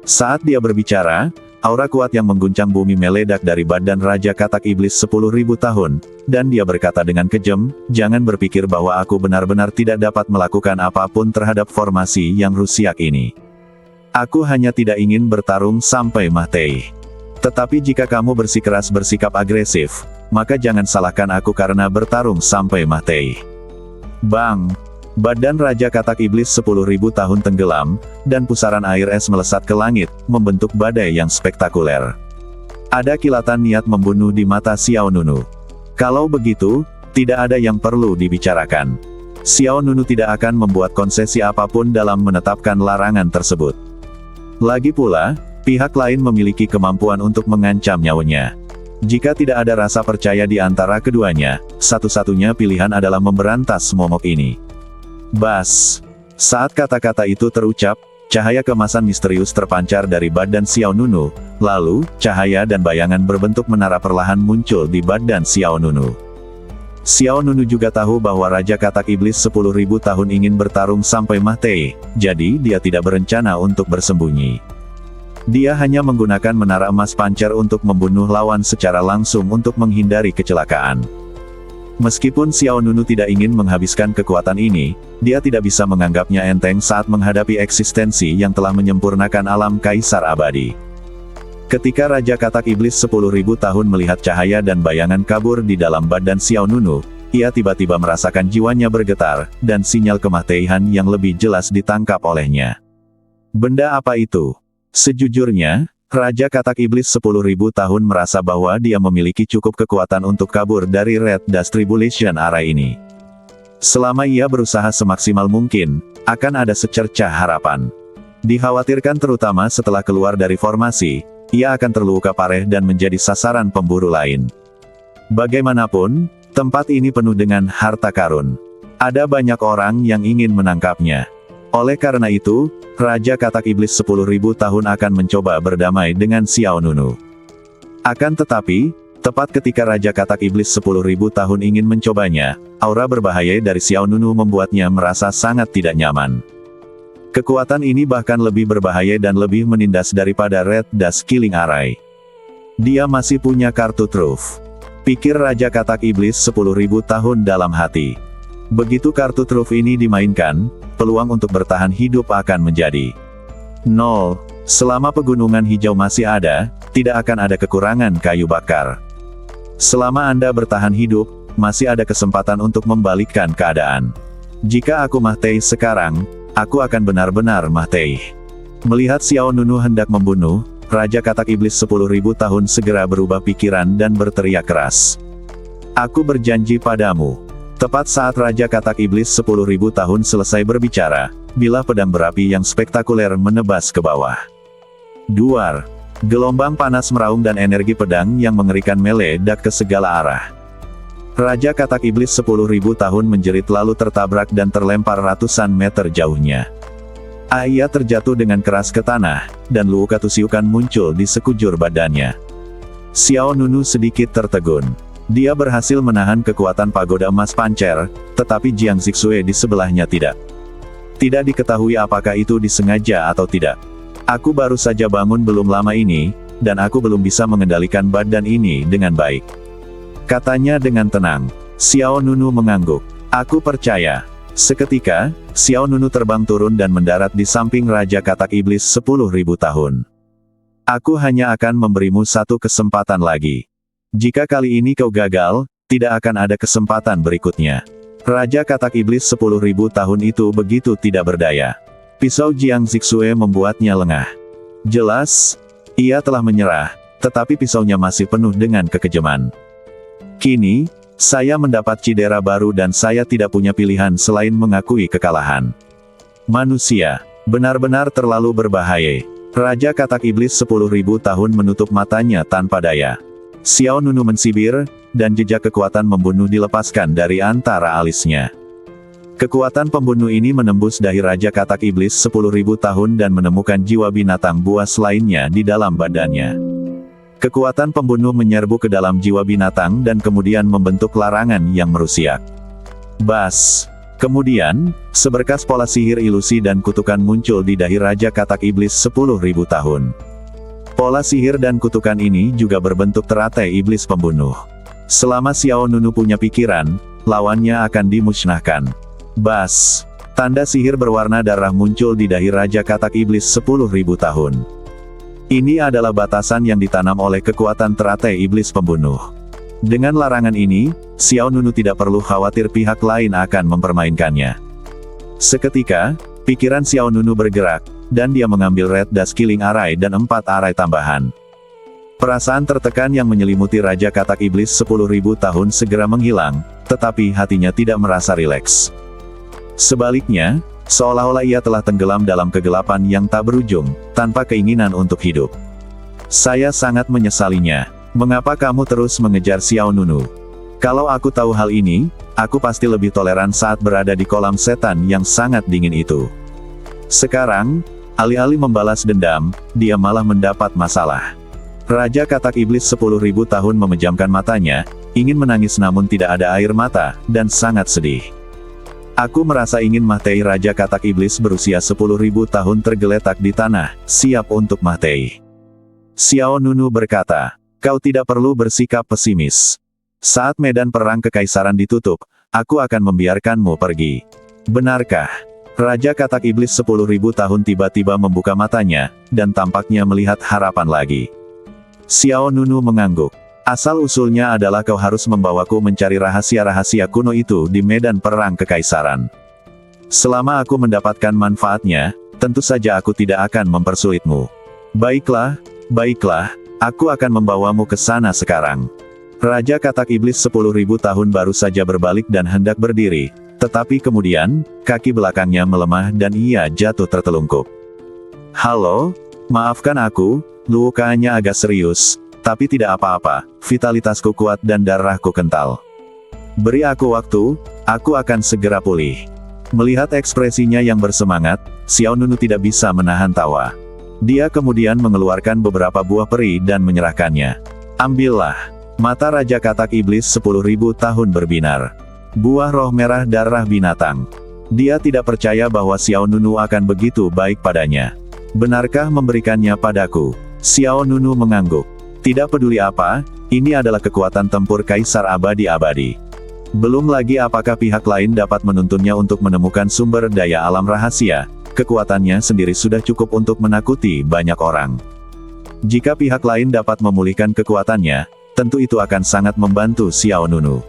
Saat dia berbicara, aura kuat yang mengguncang bumi meledak dari badan Raja Katak Iblis 10.000 tahun, dan dia berkata dengan kejam, jangan berpikir bahwa aku benar-benar tidak dapat melakukan apapun terhadap formasi yang rusiak ini. Aku hanya tidak ingin bertarung sampai mati. Tetapi jika kamu bersikeras bersikap agresif, maka jangan salahkan aku karena bertarung sampai mati. Bang! Badan Raja Katak Iblis 10.000 tahun tenggelam, dan pusaran air es melesat ke langit, membentuk badai yang spektakuler. Ada kilatan niat membunuh di mata Xiao Nunu. Kalau begitu, tidak ada yang perlu dibicarakan. Xiao Nunu tidak akan membuat konsesi apapun dalam menetapkan larangan tersebut. Lagi pula, pihak lain memiliki kemampuan untuk mengancam nyawanya. Jika tidak ada rasa percaya di antara keduanya, satu-satunya pilihan adalah memberantas momok ini. Bas. Saat kata-kata itu terucap, cahaya kemasan misterius terpancar dari badan Xiao Nunu, lalu, cahaya dan bayangan berbentuk menara perlahan muncul di badan Xiao Nunu. Xiao Nunu juga tahu bahwa Raja Katak Iblis 10.000 tahun ingin bertarung sampai mati, jadi dia tidak berencana untuk bersembunyi. Dia hanya menggunakan menara emas pancer untuk membunuh lawan secara langsung untuk menghindari kecelakaan. Meskipun Xiao Nunu tidak ingin menghabiskan kekuatan ini, dia tidak bisa menganggapnya enteng saat menghadapi eksistensi yang telah menyempurnakan alam kaisar abadi. Ketika Raja Katak Iblis 10.000 tahun melihat cahaya dan bayangan kabur di dalam badan Xiao Nunu, ia tiba-tiba merasakan jiwanya bergetar, dan sinyal kematian yang lebih jelas ditangkap olehnya. Benda apa itu? Sejujurnya, Raja Katak Iblis 10.000 tahun merasa bahwa dia memiliki cukup kekuatan untuk kabur dari Red Dust Tribulation Array ini. Selama ia berusaha semaksimal mungkin, akan ada secercah harapan. Dikhawatirkan terutama setelah keluar dari formasi, ia akan terluka parah dan menjadi sasaran pemburu lain. Bagaimanapun, tempat ini penuh dengan harta karun. Ada banyak orang yang ingin menangkapnya. Oleh karena itu, Raja Katak Iblis 10.000 tahun akan mencoba berdamai dengan Xiao Nunu. Akan tetapi, tepat ketika Raja Katak Iblis 10.000 tahun ingin mencobanya, aura berbahaya dari Xiao Nunu membuatnya merasa sangat tidak nyaman. Kekuatan ini bahkan lebih berbahaya dan lebih menindas daripada Red Dust Killing Array. Dia masih punya kartu truf. Pikir Raja Katak Iblis 10.000 tahun dalam hati. Begitu kartu truf ini dimainkan, peluang untuk bertahan hidup akan menjadi 0. Selama pegunungan hijau masih ada, tidak akan ada kekurangan kayu bakar. Selama Anda bertahan hidup, masih ada kesempatan untuk membalikkan keadaan. Jika aku Mah Tei sekarang, aku akan benar-benar Mah Tei. Melihat Xiao Nunu hendak membunuh, Raja Katak Iblis 10.000 tahun segera berubah pikiran dan berteriak keras. Aku berjanji padamu. Tepat saat Raja Katak Iblis 10.000 tahun selesai berbicara, bilah pedang berapi yang spektakuler menebas ke bawah. Duar. Gelombang panas meraung dan energi pedang yang mengerikan meledak ke segala arah. Raja Katak Iblis 10.000 tahun menjerit lalu tertabrak dan terlempar ratusan meter jauhnya. Ia terjatuh dengan keras ke tanah, dan luka tusukan muncul di sekujur badannya. Xiao Nunu sedikit tertegun. Dia berhasil menahan kekuatan pagoda emas pancer, tetapi Jiang Zixue di sebelahnya tidak. Tidak diketahui apakah itu disengaja atau tidak. Aku baru saja bangun belum lama ini, dan aku belum bisa mengendalikan badan ini dengan baik. Katanya dengan tenang. Xiao Nunu mengangguk. Aku percaya. Seketika, Xiao Nunu terbang turun dan mendarat di samping Raja Katak Iblis 10.000 tahun. Aku hanya akan memberimu satu kesempatan lagi. Jika kali ini kau gagal, tidak akan ada kesempatan berikutnya. Raja Katak Iblis 10.000 tahun itu begitu tidak berdaya. Pisau Jiang Zixue membuatnya lengah. Jelas, ia telah menyerah, tetapi pisaunya masih penuh dengan kekejaman. Kini, saya mendapat cedera baru dan saya tidak punya pilihan selain mengakui kekalahan. Manusia, benar-benar terlalu berbahaya. Raja Katak Iblis 10.000 tahun menutup matanya tanpa daya. Xiao Nunu mensibir, dan jejak kekuatan membunuh dilepaskan dari antara alisnya. Kekuatan pembunuh ini menembus dahi Raja Katak Iblis 10.000 tahun dan menemukan jiwa binatang buas lainnya di dalam badannya. Kekuatan pembunuh menyerbu ke dalam jiwa binatang dan kemudian membentuk larangan yang merusiak. Bas. Kemudian, seberkas pola sihir ilusi dan kutukan muncul di dahi Raja Katak Iblis 10.000 tahun. Pola sihir dan kutukan ini juga berbentuk teratai iblis pembunuh. Selama Xiao Nunu punya pikiran, lawannya akan dimusnahkan. Bas. Tanda sihir berwarna darah muncul di dahi Raja Katak Iblis 10.000 tahun. Ini adalah batasan yang ditanam oleh kekuatan teratai iblis pembunuh. Dengan larangan ini, Xiao Nunu tidak perlu khawatir pihak lain akan mempermainkannya. Seketika, pikiran Xiao Nunu bergerak, dan dia mengambil Red Dust Killing Array dan 4 arai tambahan. Perasaan tertekan yang menyelimuti Raja Katak Iblis 10.000 tahun segera menghilang, tetapi hatinya tidak merasa rileks. Sebaliknya, seolah-olah ia telah tenggelam dalam kegelapan yang tak berujung, tanpa keinginan untuk hidup. Saya sangat menyesalinya. Mengapa kamu terus mengejar Xiao Nunu? Kalau aku tahu hal ini, aku pasti lebih toleran saat berada di kolam setan yang sangat dingin itu. Sekarang, alih-alih membalas dendam, dia malah mendapat masalah. Raja Katak Iblis 10.000 tahun memejamkan matanya, ingin menangis namun tidak ada air mata, dan sangat sedih. Aku merasa ingin Mah Tei. Raja Katak Iblis berusia 10.000 tahun tergeletak di tanah, siap untuk Mah Tei. Xiao Nunu berkata, kau tidak perlu bersikap pesimis. Saat medan perang kekaisaran ditutup, aku akan membiarkanmu pergi. Benarkah? Raja Katak Iblis 10.000 tahun tiba-tiba membuka matanya, dan tampaknya melihat harapan lagi. Xiao Nunu mengangguk. Asal-usulnya adalah kau harus membawaku mencari rahasia-rahasia kuno itu di medan perang kekaisaran. Selama aku mendapatkan manfaatnya, tentu saja aku tidak akan mempersulitmu. Baiklah, baiklah, aku akan membawamu ke sana sekarang. Raja Katak Iblis 10.000 tahun baru saja berbalik dan hendak berdiri, tetapi kemudian, kaki belakangnya melemah dan ia jatuh tertelungkup. Halo, maafkan aku, lukanya agak serius. Tapi tidak apa-apa, vitalitasku kuat dan darahku kental. Beri aku waktu, aku akan segera pulih. Melihat ekspresinya yang bersemangat, Xiao Nunu tidak bisa menahan tawa. Dia kemudian mengeluarkan beberapa buah peri dan menyerahkannya. Ambillah. Mata Raja Katak Iblis 10.000 tahun berbinar. Buah roh merah darah binatang. Dia tidak percaya bahwa Xiao Nunu akan begitu baik padanya. Benarkah memberikannya padaku? Xiao Nunu mengangguk. Tidak peduli apa, ini adalah kekuatan tempur kaisar abadi-abadi. Belum lagi apakah pihak lain dapat menuntunnya untuk menemukan sumber daya alam rahasia, kekuatannya sendiri sudah cukup untuk menakuti banyak orang. Jika pihak lain dapat memulihkan kekuatannya, tentu itu akan sangat membantu Xiao Nunu.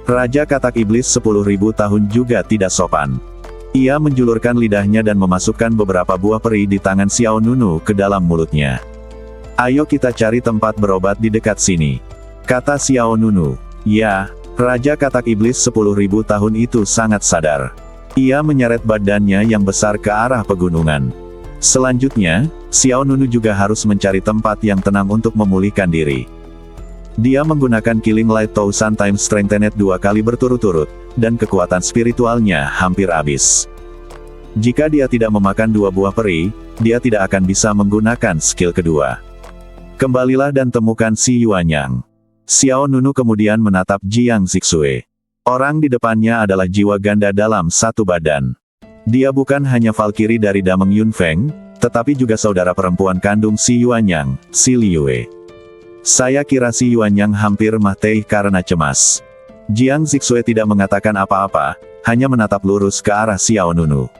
Raja Katak Iblis 10.000 tahun juga tidak sopan. Ia menjulurkan lidahnya dan memasukkan beberapa buah peri di tangan Xiao Nunu ke dalam mulutnya. Ayo kita cari tempat berobat di dekat sini, kata Xiao Nunu. Ya, Raja Katak Iblis 10.000 tahun itu sangat sadar. Ia menyeret badannya yang besar ke arah pegunungan. Selanjutnya, Xiao Nunu juga harus mencari tempat yang tenang untuk memulihkan diri. Dia menggunakan Killing Light Thousand Times Strengthened 2 kali berturut-turut, dan kekuatan spiritualnya hampir habis. Jika dia tidak memakan 2 buah peri, dia tidak akan bisa menggunakan skill kedua. Kembalilah dan temukan si Yuanyang. Xiao Nunu kemudian menatap Jiang Zixue. Orang di depannya adalah jiwa ganda dalam satu badan. Dia bukan hanya Valkyrie dari Dameng Yunfeng, tetapi juga saudara perempuan kandung si Yuanyang, si Liyue. Saya kira si Yuanyang hampir mati karena cemas. Jiang Zixue tidak mengatakan apa-apa, hanya menatap lurus ke arah Xiao Nunu.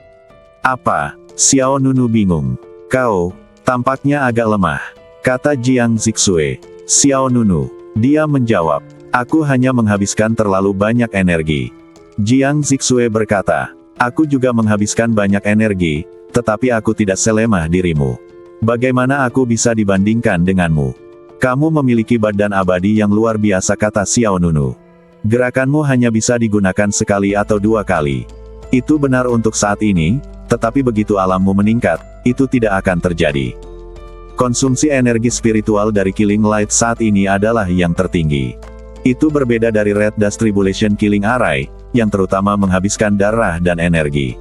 Apa? Xiao Nunu bingung. Kau, tampaknya agak lemah, kata Jiang Zixue. Xiao Nunu, dia menjawab, aku hanya menghabiskan terlalu banyak energi. Jiang Zixue berkata, aku juga menghabiskan banyak energi, tetapi aku tidak selemah dirimu. Bagaimana aku bisa dibandingkan denganmu? Kamu memiliki badan abadi yang luar biasa, kata Xiao Nunu. Gerakanmu hanya bisa digunakan sekali atau 2 kali. Itu benar untuk saat ini, tetapi begitu alammu meningkat, itu tidak akan terjadi. Konsumsi energi spiritual dari Killing Light saat ini adalah yang tertinggi. Itu berbeda dari Red Dust Tribulation Killing Array, yang terutama menghabiskan darah dan energi.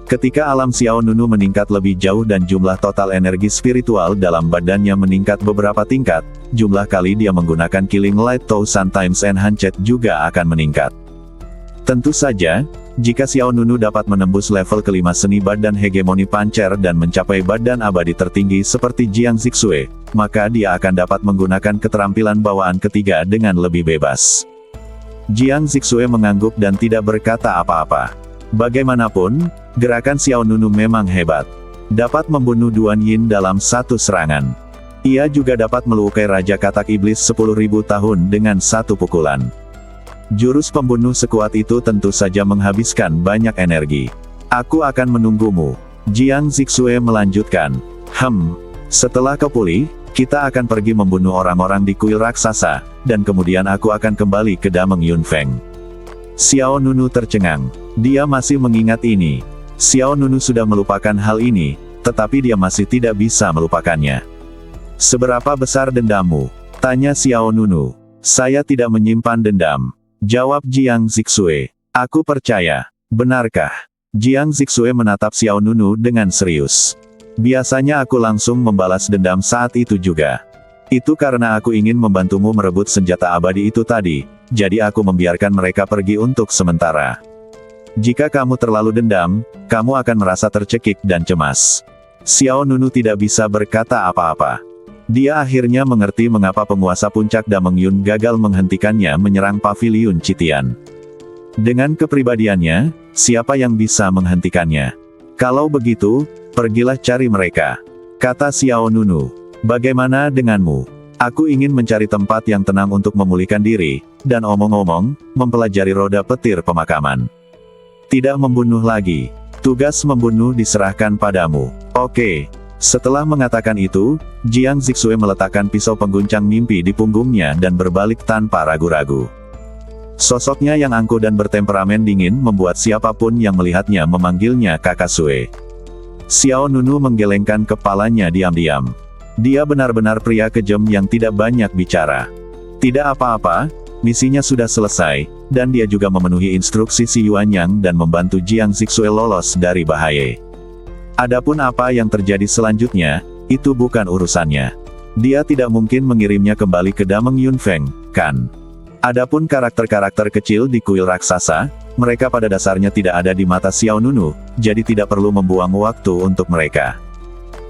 Ketika alam Xiao Nunu meningkat lebih jauh dan jumlah total energi spiritual dalam badannya meningkat beberapa tingkat, jumlah kali dia menggunakan Killing Light Thousand Times Enhanced juga akan meningkat. Tentu saja, jika Xiao Nunu dapat menembus level kelima seni badan hegemoni pancer dan mencapai badan abadi tertinggi seperti Jiang Zixue, maka dia akan dapat menggunakan keterampilan bawaan ketiga dengan lebih bebas. Jiang Zixue mengangguk dan tidak berkata apa-apa. Bagaimanapun, gerakan Xiao Nunu memang hebat. Dapat membunuh Duan Yin dalam satu serangan. Ia juga dapat melukai Raja Katak Iblis 10.000 tahun dengan satu pukulan. Jurus pembunuh sekuat itu tentu saja menghabiskan banyak energi. Aku akan menunggumu, Jiang Zixue melanjutkan. Setelah kau pulih, kita akan pergi membunuh orang-orang di kuil raksasa, dan kemudian aku akan kembali ke Dameng Yunfeng. Xiao Nunu tercengang. Dia masih mengingat ini. Xiao Nunu sudah melupakan hal ini, tetapi dia masih tidak bisa melupakannya. Seberapa besar dendammu? Tanya Xiao Nunu. Saya tidak menyimpan dendam, jawab Jiang Zixue. Aku percaya. Benarkah? Jiang Zixue menatap Xiao Nunu dengan serius. Biasanya aku langsung membalas dendam saat itu juga. Itu karena aku ingin membantumu merebut senjata abadi itu tadi, jadi aku membiarkan mereka pergi untuk sementara. Jika kamu terlalu dendam, kamu akan merasa tercekik dan cemas. Xiao Nunu tidak bisa berkata apa-apa. Dia akhirnya mengerti mengapa penguasa puncak Dameng Yun gagal menghentikannya menyerang paviliun Citian. Dengan kepribadiannya, siapa yang bisa menghentikannya? Kalau begitu, pergilah cari mereka, kata Xiao Nunu. Bagaimana denganmu? Aku ingin mencari tempat yang tenang untuk memulihkan diri, dan omong-omong, mempelajari roda petir pemakaman. Tidak membunuh lagi. Tugas membunuh diserahkan padamu. Oke. Setelah mengatakan itu, Jiang Zixue meletakkan pisau pengguncang mimpi di punggungnya dan berbalik tanpa ragu-ragu. Sosoknya yang angkuh dan bertemperamen dingin membuat siapapun yang melihatnya memanggilnya Kakak Sue. Xiao Nunu menggelengkan kepalanya diam-diam. Dia benar-benar pria kejam yang tidak banyak bicara. Tidak apa-apa, misinya sudah selesai, dan dia juga memenuhi instruksi si Yuanyang dan membantu Jiang Zixue lolos dari bahaya. Adapun apa yang terjadi selanjutnya, itu bukan urusannya. Dia tidak mungkin mengirimnya kembali ke Dameng Yunfeng, kan? Adapun karakter-karakter kecil di kuil raksasa, mereka pada dasarnya tidak ada di mata Xiao Nunu, jadi tidak perlu membuang waktu untuk mereka.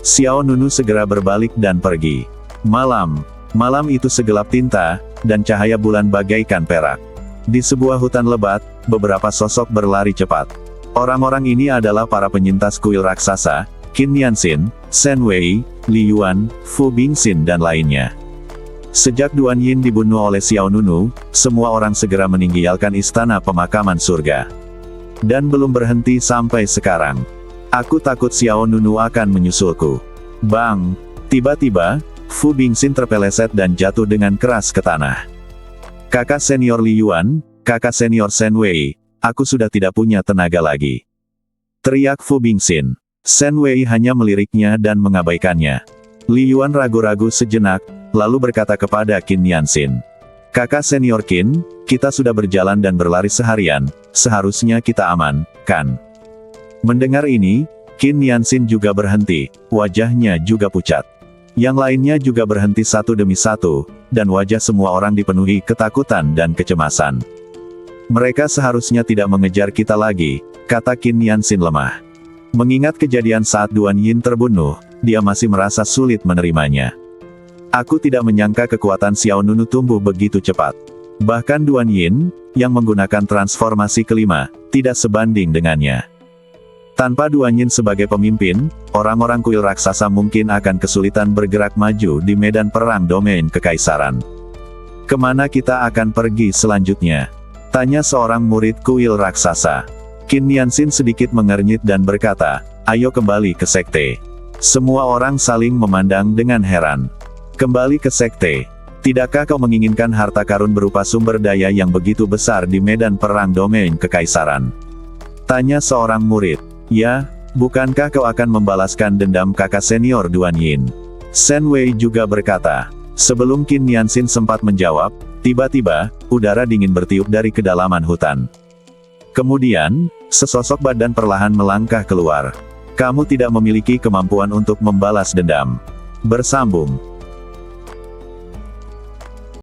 Xiao Nunu segera berbalik dan pergi. Malam, Malam itu segelap tinta, dan cahaya bulan bagaikan perak. Di sebuah hutan lebat, beberapa sosok berlari cepat. Orang-orang ini adalah para penyintas kuil raksasa, Qin Yanxin, Shen Wei, Li Yuan, Fu Bingxin dan lainnya. Sejak Duan Yin dibunuh oleh Xiao Nunu, semua orang segera meninggalkan istana pemakaman surga. Dan belum berhenti sampai sekarang. Aku takut Xiao Nunu akan menyusulku. Bang! Tiba-tiba, Fu Bingxin terpeleset dan jatuh dengan keras ke tanah. Kakak senior Li Yuan, kakak senior Shen Wei, aku sudah tidak punya tenaga lagi. Teriak Fu Bingxin. Shen Wei hanya meliriknya dan mengabaikannya. Li Yuan ragu-ragu sejenak, lalu berkata kepada Qin Yanxin. Kakak senior Qin, kita sudah berjalan dan berlari seharian, seharusnya kita aman, kan? Mendengar ini, Qin Yanxin juga berhenti, wajahnya juga pucat. Yang lainnya juga berhenti satu demi satu, dan wajah semua orang dipenuhi ketakutan dan kecemasan. Mereka seharusnya tidak mengejar kita lagi, kata Qin Yanxin lemah. Mengingat kejadian saat Duan Yin terbunuh, dia masih merasa sulit menerimanya. Aku tidak menyangka kekuatan Xiao Nunu tumbuh begitu cepat. Bahkan Duan Yin, yang menggunakan transformasi kelima, tidak sebanding dengannya. Tanpa Duan Yin sebagai pemimpin, orang-orang kuil raksasa mungkin akan kesulitan bergerak maju di medan perang domain kekaisaran. Kemana kita akan pergi selanjutnya? Tanya seorang murid kuil raksasa. Qin Yanxin sedikit mengernyit dan berkata, ayo kembali ke sekte. Semua orang saling memandang dengan heran. Kembali ke sekte. Tidakkah kau menginginkan harta karun berupa sumber daya yang begitu besar di medan perang domain kekaisaran? Tanya seorang murid. Ya, bukankah kau akan membalaskan dendam kakak senior Duan Yin? Shen Wei juga berkata. Sebelum Qin Yanxin sempat menjawab, tiba-tiba, udara dingin bertiup dari kedalaman hutan. Kemudian, sesosok badan perlahan melangkah keluar. Kamu tidak memiliki kemampuan untuk membalas dendam. Bersambung.